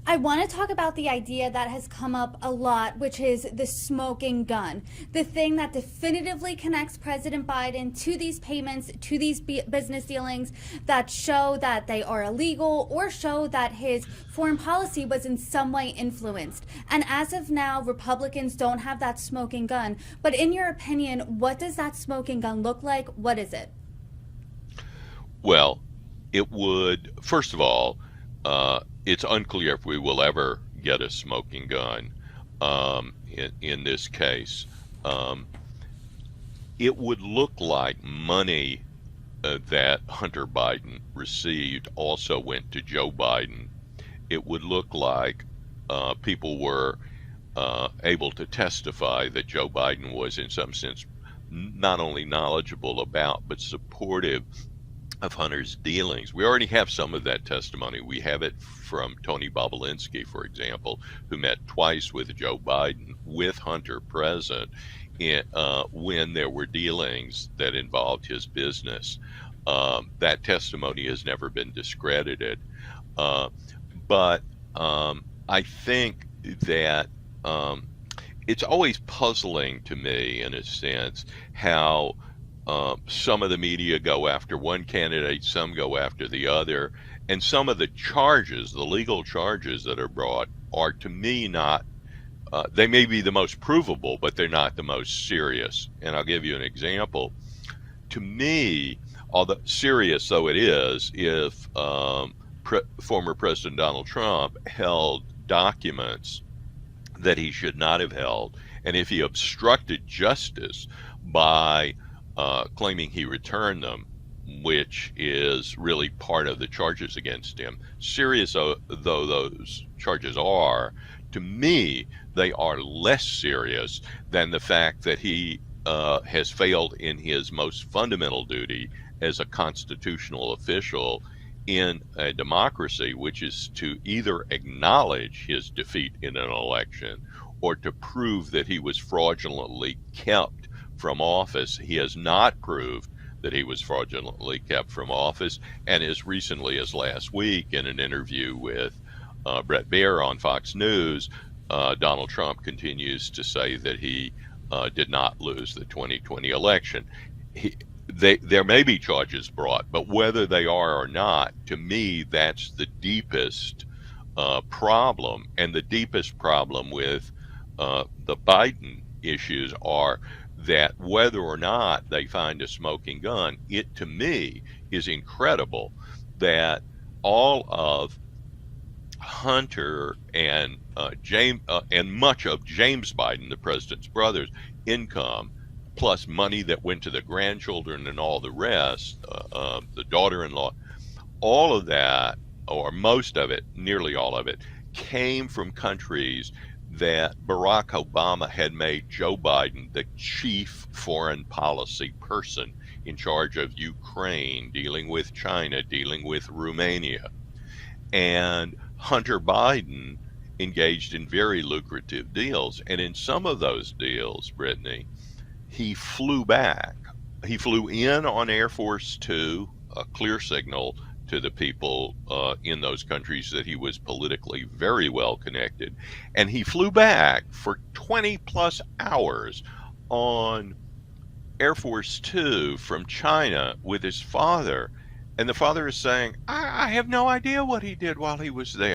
I want to talk about the idea that has come up a lot, which is the smoking gun. The thing that definitively connects President Biden to these payments, to these business dealings that show that they are illegal or show that his foreign policy was in some way influenced. And as of now, Republicans don't have that smoking gun. But in your opinion, what does that smoking gun look like? What is it? Well, it would, first of all, it's unclear if we will ever get a smoking gun in this case. It would look like money that Hunter Biden received also went to Joe Biden. It would look like people were able to testify that Joe Biden was, in some sense, not only knowledgeable about, but supportive of Hunter's dealings. We already have some of that testimony. We have it from Tony Bobulinski, for example, who met twice with Joe Biden, with Hunter present, when there were dealings that involved his business. That testimony has never been discredited. But I think that it's always puzzling to me, in a sense, how some of the media go after one candidate, some go after the other, and some of the charges, the legal charges that are brought, are to me not, they may be the most provable, but they're not the most serious. And I'll give you an example. To me, although serious though it is, if former President Donald Trump held documents that he should not have held, and if he obstructed justice by claiming he returned them, which is really part of the charges against him. Serious though those charges are, to me, they are less serious than the fact that he has failed in his most fundamental duty as a constitutional official in a democracy, which is to either acknowledge his defeat in an election or to prove that he was fraudulently kept from office. He has not proved that he was fraudulently kept from office, and as recently as last week, in an interview with Bret Baier on Fox News, Donald Trump continues to say that he did not lose the 2020 election. There may be charges brought, but whether they are or not, to me, that's the deepest problem. And the deepest problem with the Biden issues are that whether or not they find a smoking gun, it to me is incredible that all of Hunter and James and much of James Biden, the president's brother's income, plus money that went to the grandchildren and all the rest, the daughter-in-law, all of that, or most of it, nearly all of it, came from countries that Barack Obama had made Joe Biden the chief foreign policy person in charge of Ukraine, dealing with China, dealing with Romania. And Hunter Biden engaged in very lucrative deals. And in some of those deals, Brittany, he flew back. He flew in on Air Force Two, a clear signal to the people in those countries that he was politically very well connected. And he flew back for 20 plus hours on Air Force Two from China with his father. And the father is saying, I have no idea what he did while he was there.